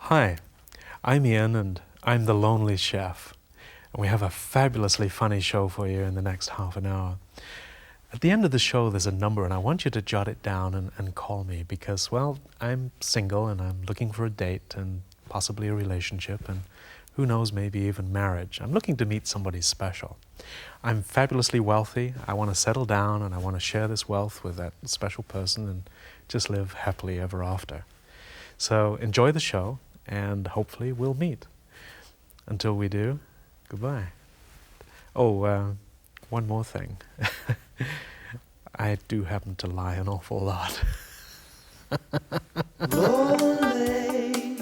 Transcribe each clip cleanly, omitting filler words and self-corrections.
Hi, I'm Ian and I'm the Lonely Chef. And we have a fabulously funny show for you in the next half an hour. At the end of the show there's a number and I want you to jot it down and call me because, well, I'm single and I'm looking for a date and possibly a relationship and who knows, maybe even marriage. I'm looking to meet somebody special. I'm fabulously wealthy. I want to settle down and I want to share this wealth with that special person and just live happily ever after. So enjoy the show and hopefully we'll meet. Until we do, goodbye. Oh, one more thing. I do happen to lie an awful lot. Lonely,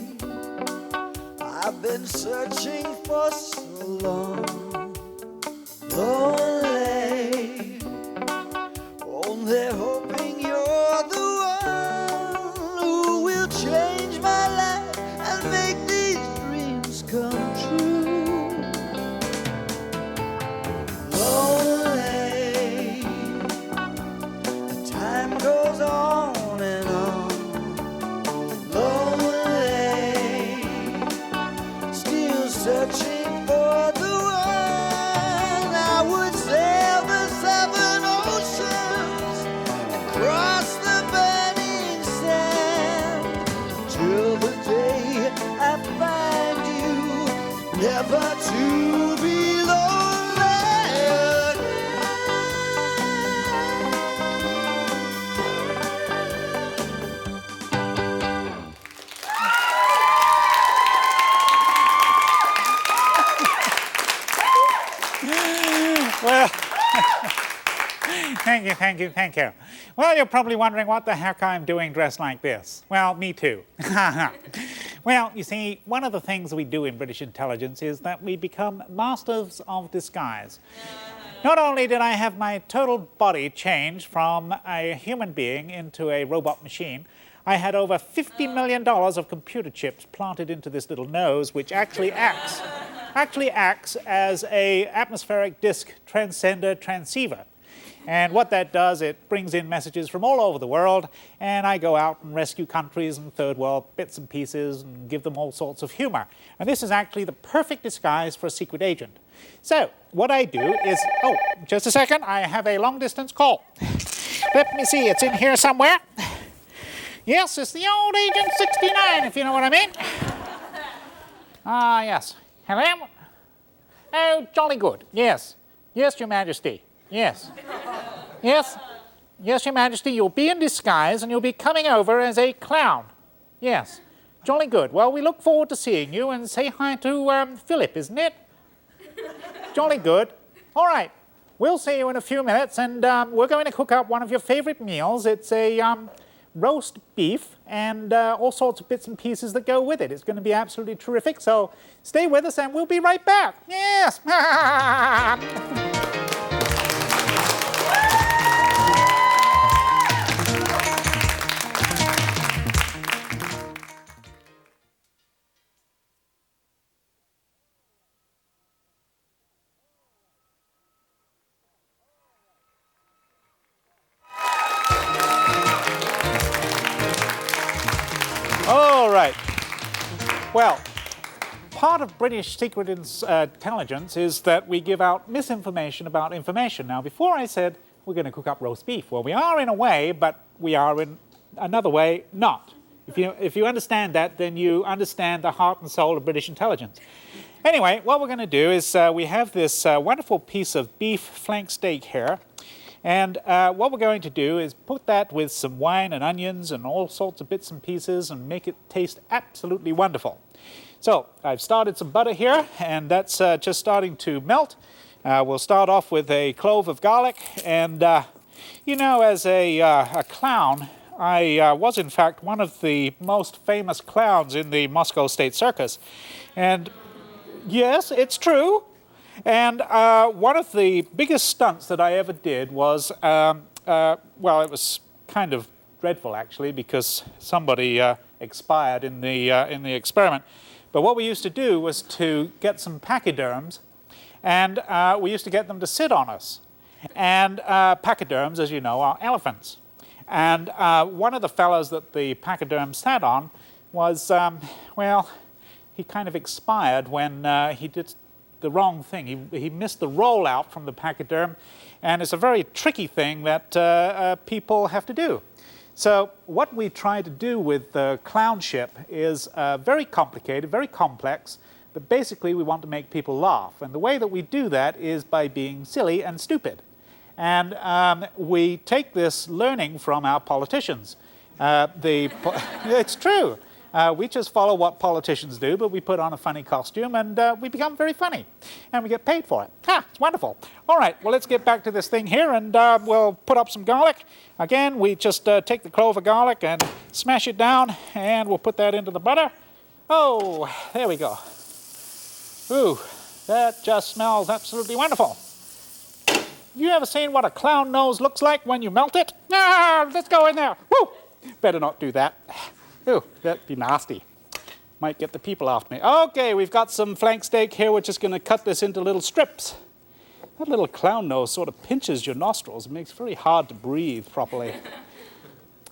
I've been searching for so long. Lonely, only hoping you're the one who will change my life and make these dreams come true. Lonely, the time goes on and on. Lonely, still searching for the one. I would sail the 7 oceans, cross the burning sand, till the day I find you, never to be lonely again. Well, thank you. Well, you're probably wondering what the heck I'm doing dressed like this. Well, me too. Well, you see, one of the things we do in British intelligence is that we become masters of disguise. Not only did I have my total body changed from a human being into a robot machine, I had over $50 million of computer chips planted into this little nose, which actually acts as a atmospheric disk transcender transceiver. And what that does, it brings in messages from all over the world, and I go out and rescue countries and third world bits and pieces and give them all sorts of humor. And this is actually the perfect disguise for a secret agent. So what I do is, oh, just a second, I have a long distance call. Let me see, it's in here somewhere. Yes, it's the old Agent 69, if you know what I mean. Ah, yes. Hello? Oh, jolly good. Yes. Yes, Your Majesty. Yes. Yes. Yes, Your Majesty, you'll be in disguise and you'll be coming over as a clown. Yes. Jolly good. Well, we look forward to seeing you and say hi to Philip, isn't it? Jolly good. All right. We'll see you in a few minutes and we're going to cook up one of your favorite meals. It's a roast beef and all sorts of bits and pieces that go with it. It's going to be absolutely terrific, so stay with us and we'll be right back. Yes! All right. Well, part of British secret intelligence is that we give out misinformation about information. Now, before I said we're going to cook up roast beef. Well, we are in a way, but we are in another way not. If you understand that, then you understand the heart and soul of British intelligence. Anyway, what we're going to do is we have this wonderful piece of beef flank steak here. And what we're going to do is put that with some wine and onions and all sorts of bits and pieces and make it taste absolutely wonderful. So I've started some butter here, and that's just starting to melt. We'll start off with a clove of garlic. And, you know, as a clown, I was, in fact, one of the most famous clowns in the Moscow State Circus. And, yes, it's true. And one of the biggest stunts that I ever did was, well, it was kind of dreadful, actually, because somebody expired in the experiment. But what we used to do was to get some pachyderms, and we used to get them to sit on us. And pachyderms, as you know, are elephants. And one of the fellows that the pachyderm sat on was, well, he kind of expired when he did the wrong thing. He missed the rollout from the pachyderm, and it's a very tricky thing that people have to do. So what we try to do with the clown ship is very complicated, very complex, but basically we want to make people laugh. And the way that we do that is by being silly and stupid. And we take this learning from our politicians. It's true. We just follow what politicians do, but we put on a funny costume and we become very funny. And we get paid for it. It's wonderful. All right, well, let's get back to this thing here and we'll put up some garlic. Again, we just take the clove of garlic and smash it down, and we'll put that into the butter. Oh, there we go. Ooh, that just smells absolutely wonderful. You ever seen what a clown nose looks like when you melt it? Let's go in there. Woo! Better not do that. Ooh, that'd be nasty. Might get the people after me. Okay, we've got some flank steak here. We're just going to cut this into little strips. That little clown nose sort of pinches your nostrils. It makes it very hard to breathe properly.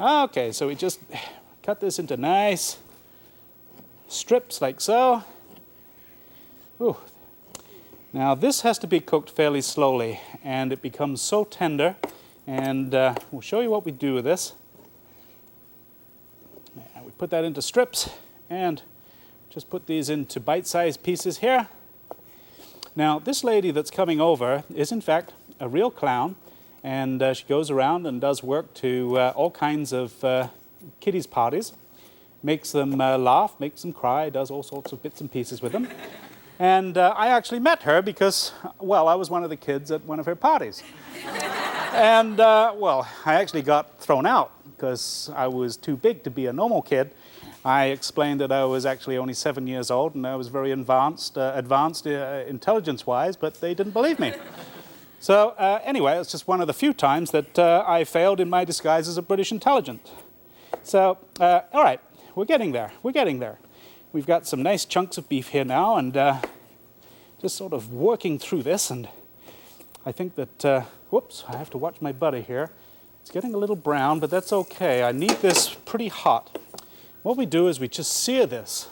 Okay, so we just cut this into nice strips like so. Ooh. Now this has to be cooked fairly slowly, and it becomes so tender. And we'll show you what we do with this. We put that into strips and just put these into bite-sized pieces here. Now this lady that's coming over is in fact a real clown, and she goes around and does work to all kinds of kiddies' parties, makes them laugh, makes them cry, does all sorts of bits and pieces with them. And I actually met her because, well, I was one of the kids at one of her parties. And, well, I actually got thrown out because I was too big to be a normal kid. I explained that I was actually only 7 years old and I was very advanced intelligence-wise, but they didn't believe me. So anyway, it's just one of the few times that I failed in my disguise as a British intelligence. So, all right, we're getting there. We're getting there. We've got some nice chunks of beef here now, and just sort of working through this, and I think that, whoops, I have to watch my butter here. It's getting a little brown, but that's okay. I need this pretty hot. What we do is we just sear this.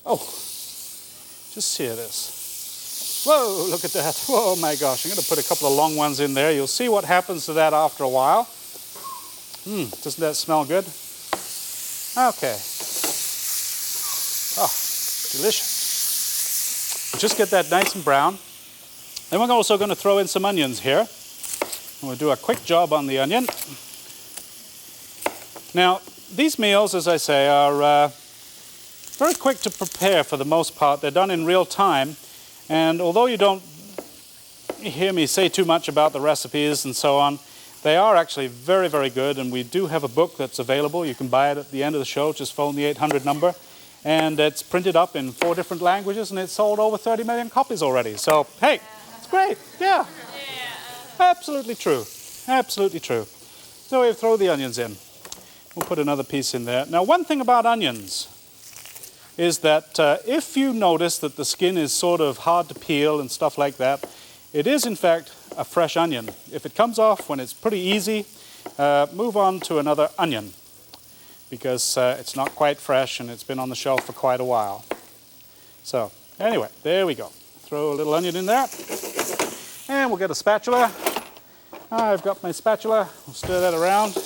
Oh, just sear this. Whoa, look at that. Oh my gosh, I'm going to put a couple of long ones in there. You'll see what happens to that after a while. Doesn't that smell good? Okay. Oh, delicious. Just get that nice and brown. Then we're also going to throw in some onions here. And we'll do a quick job on the onion. Now, these meals, as I say, are very quick to prepare for the most part. They're done in real time. And although you don't hear me say too much about the recipes and so on, they are actually very, very good. And we do have a book that's available. You can buy it at the end of the show. Just phone the 800 number. And it's printed up in 4 different languages, and it's sold over 30 million copies already. So, hey, it's great. Yeah. Absolutely true. Absolutely true. So we throw the onions in. We'll put another piece in there. Now, one thing about onions is that if you notice that the skin is sort of hard to peel and stuff like that, it is, in fact, a fresh onion. If it comes off when it's pretty easy, move on to another onion, because it's not quite fresh and it's been on the shelf for quite a while. So, anyway, there we go. Throw a little onion in there. And we'll get a spatula. I've got my spatula. We'll stir that around.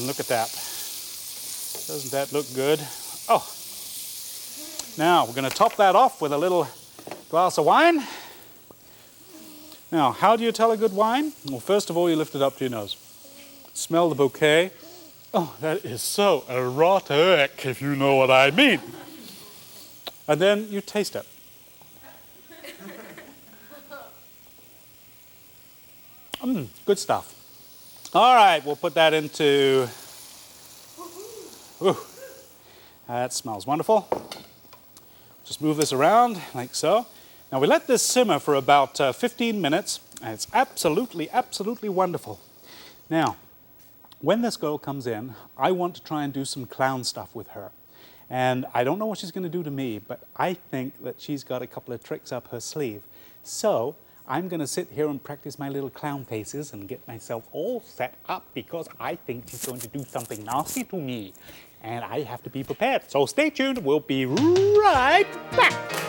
Look at that. Doesn't that look good? Oh. Now, we're going to top that off with a little glass of wine. Now, how do you tell a good wine? Well, first of all, you lift it up to your nose. Smell the bouquet. Oh, that is so erotic, if you know what I mean. And then you taste it. Good stuff. All right, we'll put that into... Ooh, that smells wonderful. Just move this around like so. Now we let this simmer for about 15 minutes, and it's absolutely, absolutely wonderful. Now, when this girl comes in, I want to try and do some clown stuff with her. And I don't know what she's going to do to me, but I think that she's got a couple of tricks up her sleeve. So I'm going to sit here and practice my little clown faces and get myself all set up because I think she's going to do something nasty to me. And I have to be prepared. So stay tuned. We'll be right back.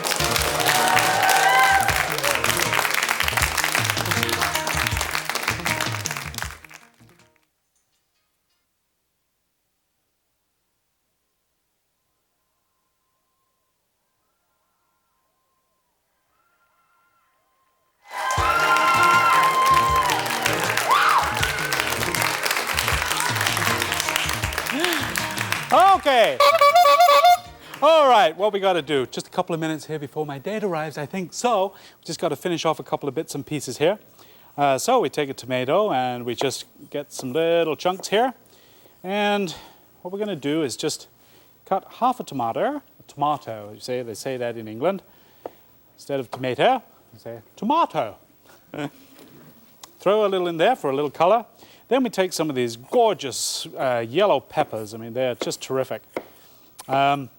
Okay. All right, what we got to do? Just a couple of minutes here before my date arrives, I think. So, we just got to finish off a couple of bits and pieces here. So we take a tomato and we just get some little chunks here. And what we're going to do is just cut half a tomato, they say that in England. Instead of tomato, they say tomato. Throw a little in there for a little color. Then we take some of these gorgeous yellow peppers. I mean, they're just terrific. The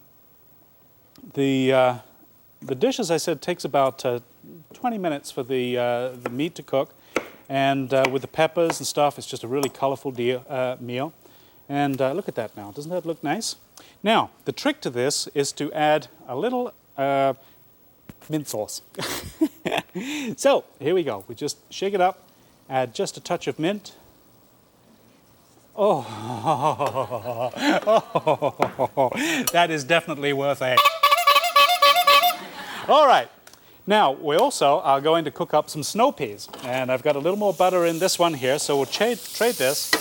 dish, as I said, takes about 20 minutes for the meat to cook. And with the peppers and stuff, it's just a really colorful meal. And look at that now. Doesn't that look nice? Now, the trick to this is to add a little mint sauce. So, here we go. We just shake it up, add just a touch of mint. Oh, that is definitely worth it. All right, now we also are going to cook up some snow peas. And I've got a little more butter in this one here, so we'll trade this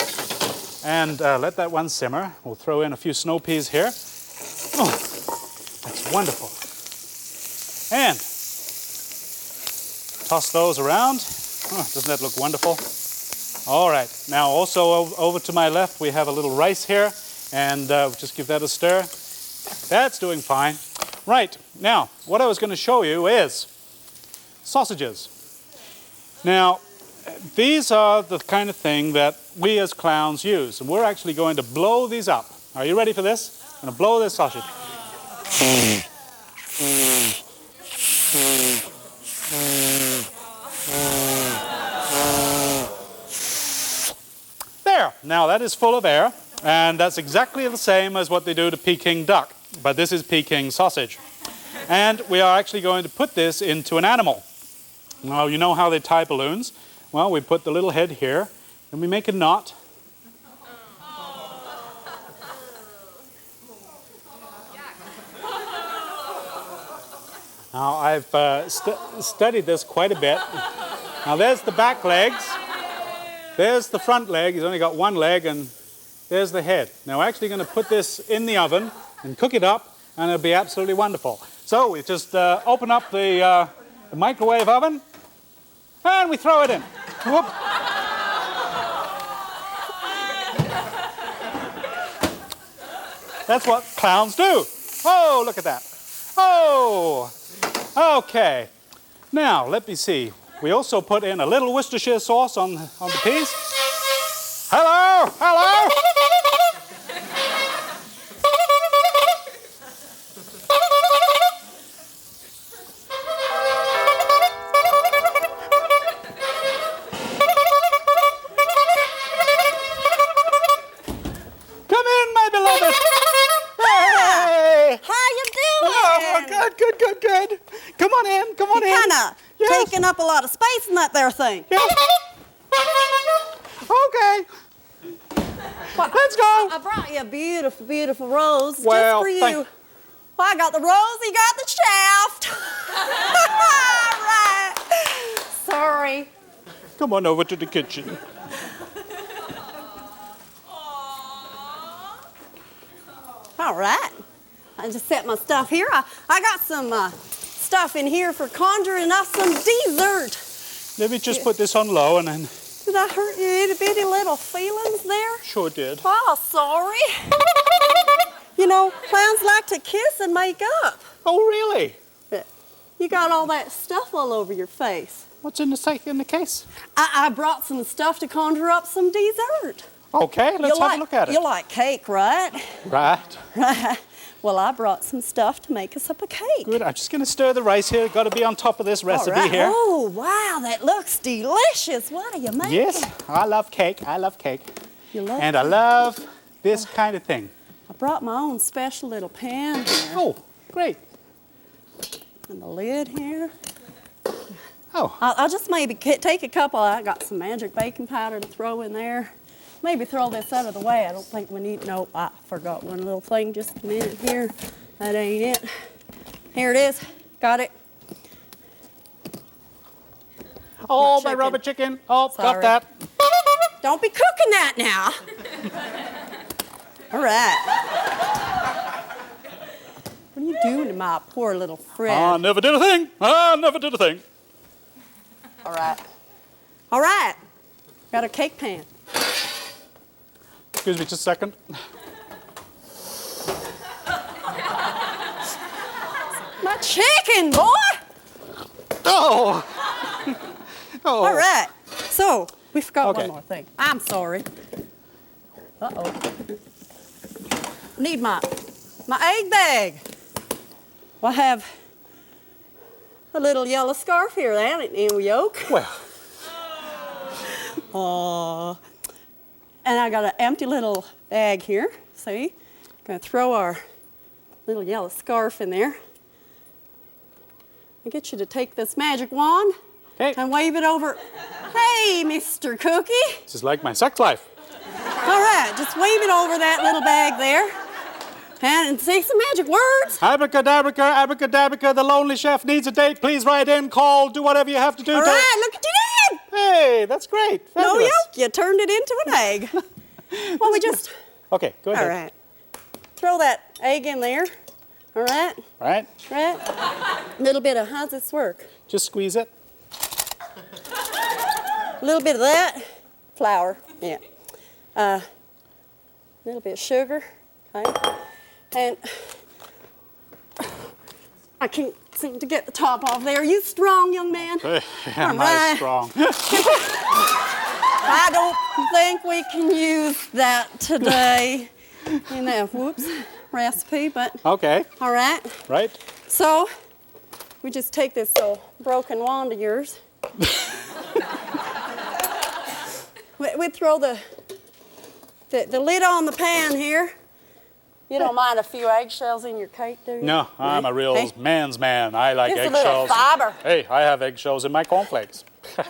and let that one simmer. We'll throw in a few snow peas here. Oh, that's wonderful. And toss those around. Oh, doesn't that look wonderful? All right, now also over to my left, we have a little rice here, and just give that a stir. That's doing fine. Right, now, what I was going to show you is sausages. Now, these are the kind of thing that we as clowns use, and we're actually going to blow these up. Are you ready for this? I'm going to blow this sausage. There, now that is full of air, and that's exactly the same as what they do to Peking duck, but this is Peking sausage. And we are actually going to put this into an animal. Now, you know how they tie balloons? Well, we put the little head here, and we make a knot. Now, I've studied this quite a bit. Now, there's the back legs. There's the front leg. He's only got one leg, and there's the head. Now, we're actually going to put this in the oven and cook it up, and it'll be absolutely wonderful. So, we just open up the microwave oven, and we throw it in. Whoop. That's what clowns do. Oh, look at that. Oh, okay. Now, let me see. We also put in a little Worcestershire sauce on the peas. Hello, hello. Come in, my beloved. Hey. How you doing? Oh, good. Come on in, Kinda Yes. taking up a lot of space in that there thing. Yeah. Okay. Let's go. I brought you a beautiful, beautiful rose Well, just for you. thank- Well, I got the rose, you got the shaft. Right. Sorry. Come on over to the kitchen. All right. I just set my stuff here. I got some stuff in here for conjuring up some dessert. Let me just put this on low and then... Did I hurt your itty bitty little feelings there? Sure did. Oh, sorry. You know, clowns like to kiss and make up. Oh, really? But you got all that stuff all over your face. What's in the case? I brought some stuff to conjure up some dessert. Okay, let's have a look at it. You like cake, right? Right. Right. Well, I brought some stuff to make us up a cake. Good. I'm just going to stir the rice here. Got to be on top of this recipe All right. here. Oh, wow, that looks delicious. What are you making? Yes, I love cake. I love cake. You love And I love this kind of thing. I brought my own special little pan here. Oh, great. And the lid here. Oh, I'll just maybe take a couple. I got some magic baking powder to throw in there. Maybe throw this out of the way. I don't think we need, nope, I forgot one little thing. Just a minute here. That ain't it. Here it is. Got it. oh, my chicken. rubber chicken. Oh, Sorry. got that. Don't be cooking that now. All right. What are you doing to my poor little friend? I never did a thing. I never did a thing. All right. All right. Got a cake pan. Excuse me just a second. My chicken, boy. Oh. Oh. All right. So, we forgot Okay. one more thing. I'm sorry. Uh-oh. Need my egg bag. I have a little yellow scarf here, that ain't no yolk. Well, Aww. And I got an empty little bag here. See? Gonna throw our little yellow scarf in there. I get you to take this magic wand okay. and wave it over. Hey, Mr. Cookie. This is like my sex life. All right, just wave it over that little bag there. And say some magic words. Abracadabra, abracadabra, the lonely chef needs a date. Please write in, call, do whatever you have to do. All right, look what you did. Hey, that's great. No Fabulous. yolk, you turned it into an egg. Well, we just, Okay, go ahead. all right. Throw that egg in there. All right, All right, right. A little bit of, how's this work? just squeeze it. A little bit of that. Flour, yeah. A little bit of sugar, okay. And I can't seem to get the top off there. Are you strong, young man? Am I right. strong? I don't think we can use that today in that, recipe, but Okay, all right. right. So we just take this broken wand of yours. we throw the lid on the pan here. You don't mind a few eggshells in your cake, do you? No, I'm a real Hey. man's man. I like Just a little eggshells. fiber. Hey, I have eggshells in my cornflakes. All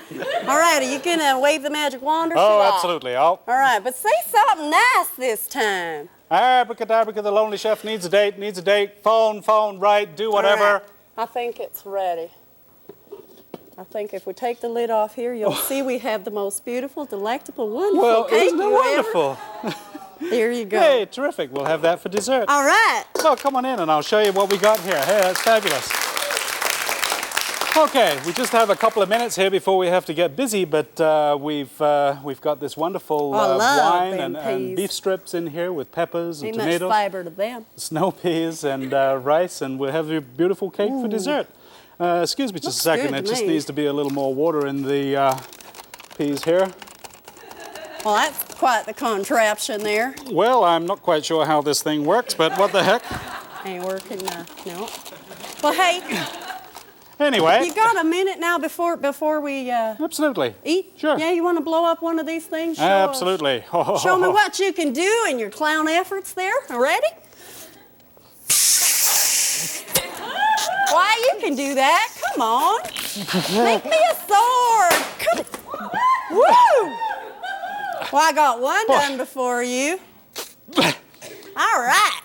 right, are you gonna wave the magic wand or Oh, shall I? absolutely. Oh. All right, but say something nice this time. Abracadabra, the lonely chef needs a date. Phone, right, do whatever. All right, I think it's ready. I think if we take the lid off here, you'll see we have the most beautiful, delectable, wonderful Well, cake isn't it you wonderful? ever. There you go. Hey, terrific. We'll have that for dessert. All right. So come on in and I'll show you what we got here. Hey, that's fabulous. Okay, we just have a couple of minutes here before we have to get busy, but we've got this wonderful I love wine them and peas. beef strips in here with peppers and Ain't much tomatoes, fiber to them. snow peas and rice, and we'll have a beautiful cake for dessert. Excuse me just Looks a second. good It to just me. needs to be a little more water in the peas here. Well, that's quite the contraption there. Well, I'm not quite sure how this thing works, but what the heck? Ain't working, no. Well, hey, Anyway, you got a minute now before we absolutely. eat? Sure. Yeah, you want to blow up one of these things? Show us- Absolutely. Show me what you can do in your clown efforts there. Ready? Why, you can do that. Come on. Make me a sword. Come. Woo! Well, I got one done before you. All right.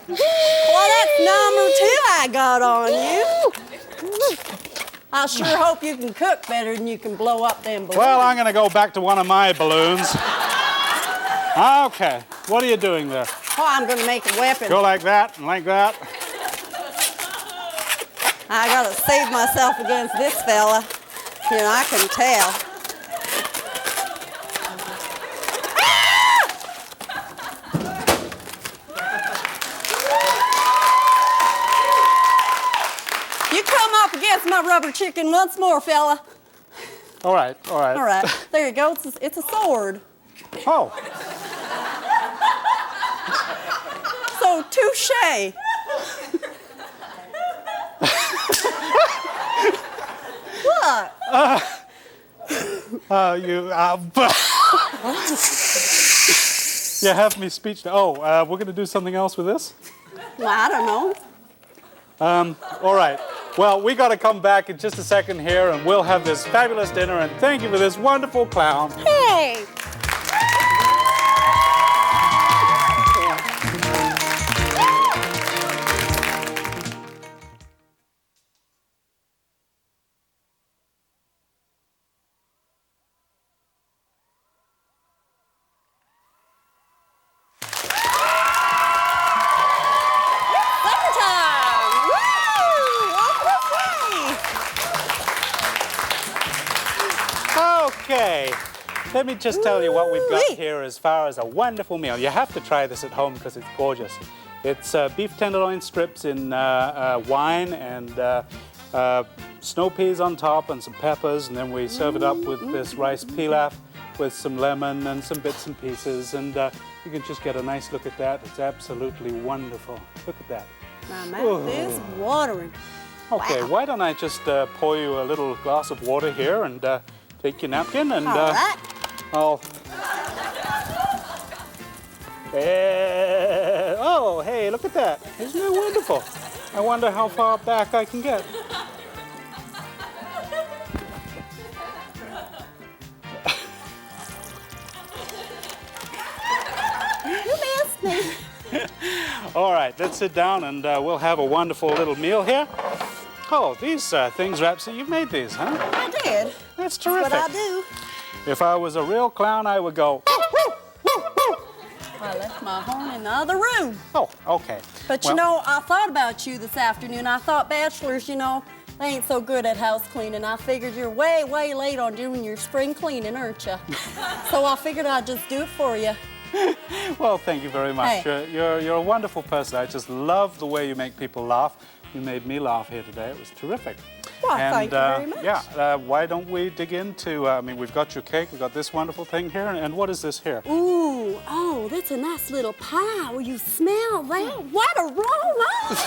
Well, that's number 2 I got on you. I sure hope you can cook better than you can blow up them balloons. Well, I'm going to go back to one of my balloons. Okay, what are you doing there? Oh, I'm going to make a weapon. Go like that and like that. I got to save myself against this fella. You know, I can tell. You come up against my rubber chicken once more, fella. All right, all right. All right, there you go. It's a sword. Oh, Oh, touche. What? You have me speechless. Oh, we're going to do something else with this? Well, I don't know. All right. Well, we got to come back in just a second here, and we'll have this fabulous dinner, and thank you for this wonderful clown. Hey. Okay, let me just tell you what we've got here as far as a wonderful meal. You have to try this at home because it's gorgeous. It's beef tenderloin strips in wine and snow peas on top and some peppers, and then we serve it up with this rice pilaf with some lemon and some bits and pieces, and you can just get a nice look at that. It's absolutely wonderful. Look at that. My mouth is watering. Okay, Wow. why don't I just pour you a little glass of water here and take your napkin and All right. I'll... oh, hey, look at that. Isn't that wonderful? I wonder how far back I can get. You missed me. All right, let's sit down and we'll have a wonderful little meal here. Oh, these things, Rapsy, you've made these, huh? I did. That's terrific. That's what I do. If I was a real clown, I would go, woo, woo, woo, woo. I left my horn in the other room. Oh, okay. But Well, you know, I thought about you this afternoon. I thought bachelors, you know, they ain't so good at house cleaning. I figured you're way, way late on doing your spring cleaning, aren't you? So I figured I'd just do it for you. Well, thank you very much. Hey. You're a wonderful person. I just love the way you make people laugh. You made me laugh here today. It was terrific. Well, thank you very much. Yeah, why don't we dig into, I mean, we've got your cake, we've got this wonderful thing here, and what is this here? Ooh, oh, that's a nice little pie. Will you smell that? What aroma! Woo-hoo!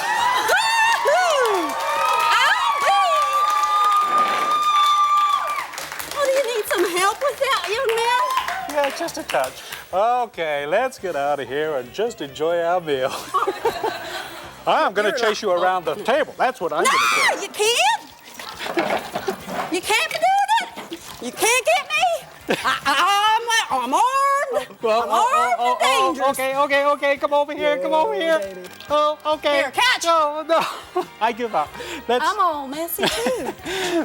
Oh, do you need some help with that, young man? Yeah, just a touch. Okay, let's get out of here and just enjoy our meal. I'm going to chase you around the table. That's what I'm going to do. No, you can't. You can't be doing it. You can't get me. I'm armed. I'm armed and dangerous. Okay. Come over here. Come over here. Oh, okay. Here, catch. No. I give up. I'm all messy too.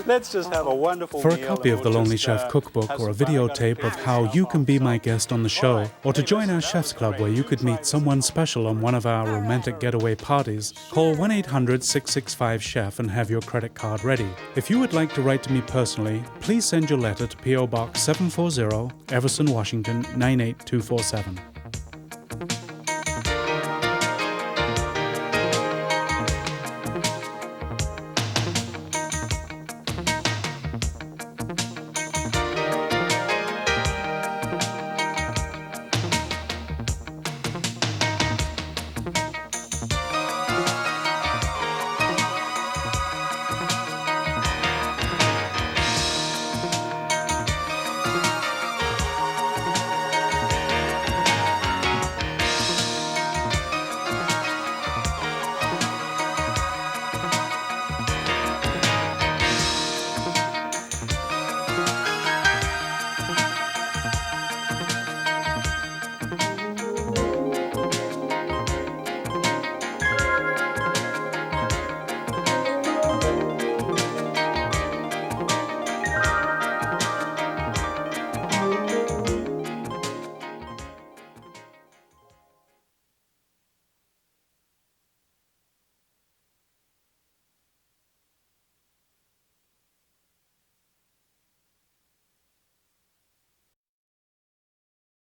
Let's just have a wonderful For a meal, copy and of the we'll Lonely just, Chef cookbook have or a some fun. I gotta videotape of get how this you off. can be my guest on the show, Alright. or to Hey, join listen, our that Chef's was Club great. where you could meet someone special on one of our romantic getaway parties, call 1-800-665-CHEF and have your credit card ready. If you would like to write to me personally, please send your letter to P.O. Box 740, Everson, Washington 98247.